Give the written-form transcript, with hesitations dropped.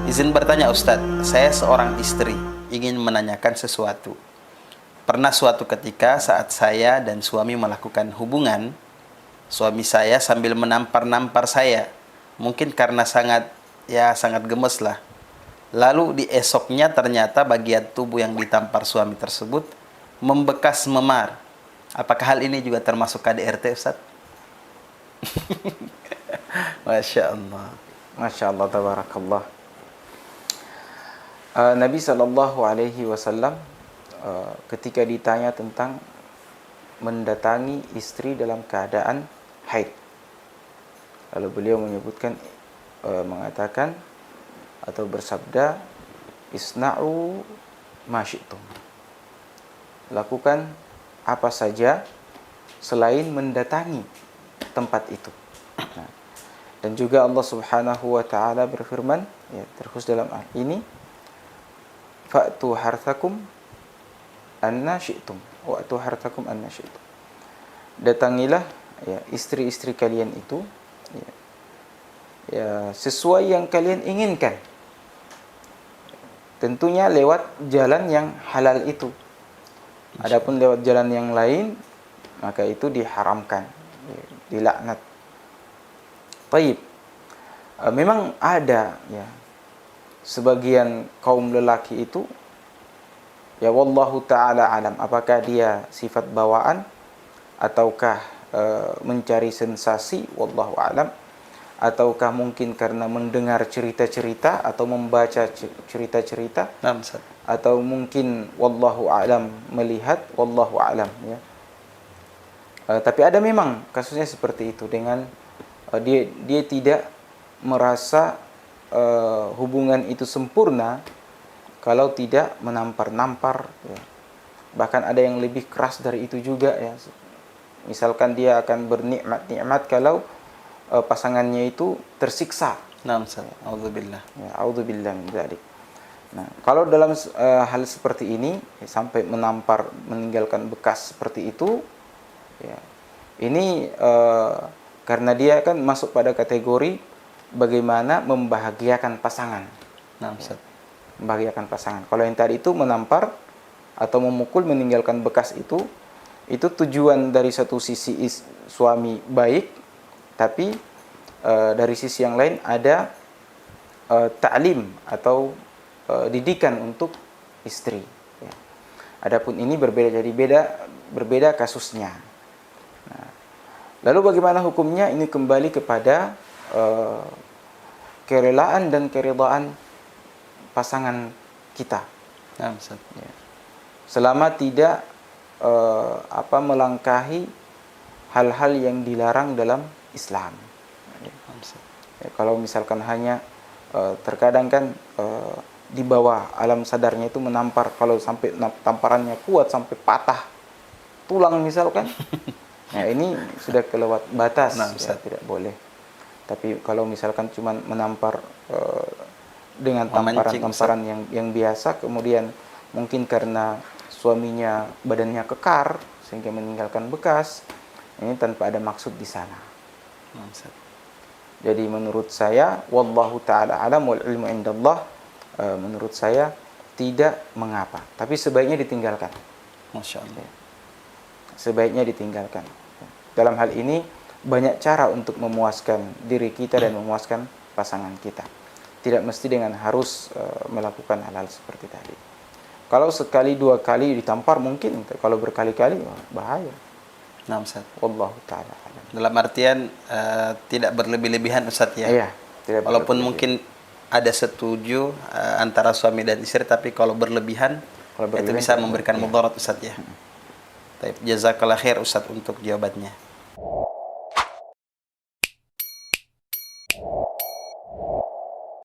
Izin bertanya Ustadz, saya seorang istri ingin menanyakan sesuatu. Pernah suatu ketika saat saya dan suami melakukan hubungan, suami saya sambil menampar-nampar saya. Mungkin karena sangat gemes lah. Lalu di esoknya ternyata bagian tubuh yang ditampar suami tersebut membekas memar. Apakah hal ini juga termasuk KDRT, Ustaz? Masya Allah. Masya Allah, tabarakallah. Nabi SAW ketika ditanya tentang mendatangi istri dalam keadaan haid, lalu beliau menyebutkan, mengatakan atau bersabda, isna'u ma syi'tum, lakukan apa saja selain mendatangi tempat itu. Nah, dan juga Allah Subhanahu wa taala berfirman, ya, terkhusus dalam ayat ini, fa'tu harthakum anna syi'tum wa'tu harthakum anna syi'tum. Datangilah, ya, istri-istri kalian itu, ya, sesuai yang kalian inginkan. Tentunya lewat jalan yang halal itu. Adapun lewat jalan yang lain, maka itu diharamkan, dilaknat. Taib. Memang ada, ya, sebagian kaum lelaki itu, ya, wallahu ta'ala alam, apakah dia sifat bawaan ataukah mencari sensasi, wallahu alam, ataukah mungkin karena mendengar cerita-cerita atau membaca cerita-cerita, atau mungkin wallahu alam melihat, wallahu alam, ya. Tapi ada memang kasusnya seperti itu, dengan dia tidak merasa hubungan itu sempurna kalau tidak menampar-nampar, ya. Bahkan ada yang lebih keras dari itu juga, ya. Misalkan dia akan bernikmat-nikmat kalau pasangannya itu tersiksa. Naam, auzubillah. Ya, auzubillah min dzalik. Nah, kalau dalam hal seperti ini, ya, sampai menampar, meninggalkan bekas seperti itu, ya, ini karena dia kan masuk pada kategori bagaimana membahagiakan pasangan. Naam, ya, membahagiakan pasangan. Kalau yang tadi itu menampar atau memukul, meninggalkan bekas itu tujuan dari satu sisi suami baik, tapi dari sisi yang lain ada ta'lim atau didikan untuk istri, ya. Adapun ini berbeda kasusnya. Nah, lalu bagaimana hukumnya? Ini kembali kepada kerelaan dan keridhaan pasangan kita. Nah, ya. Selama tidak melangkahi hal-hal yang dilarang dalam Islam. Ya, kalau misalkan hanya terkadang kan di bawah alam sadarnya itu menampar, kalau sampai tamparannya kuat sampai patah tulang misalkan, nah ini sudah kelewat batas, ya, tidak boleh. Tapi kalau misalkan cuma menampar dengan tamparan yang biasa, kemudian mungkin karena suaminya badannya kekar sehingga meninggalkan bekas, ini tanpa ada maksud di sana. Jadi menurut saya, wallahu ta'ala alam wal ilmu indallah, menurut saya tidak mengapa, tapi sebaiknya ditinggalkan. Masya Allah. Sebaiknya ditinggalkan. Dalam hal ini banyak cara untuk memuaskan diri kita dan memuaskan pasangan kita. Tidak mesti dengan harus melakukan hal-hal seperti tadi. Kalau sekali dua kali ditampar mungkin, kalau berkali-kali bahaya. Nah, Ustaz. Wallahu ta'ala alam. Dalam artian tidak berlebih-lebihan, Ustaz, ya. Iya, walaupun mungkin ada setuju antara suami dan istri, tapi kalau berlebihan itu bisa memberikan mudarat, Ustaz, ya. Jazakallah khair, Ustaz, untuk jawabannya.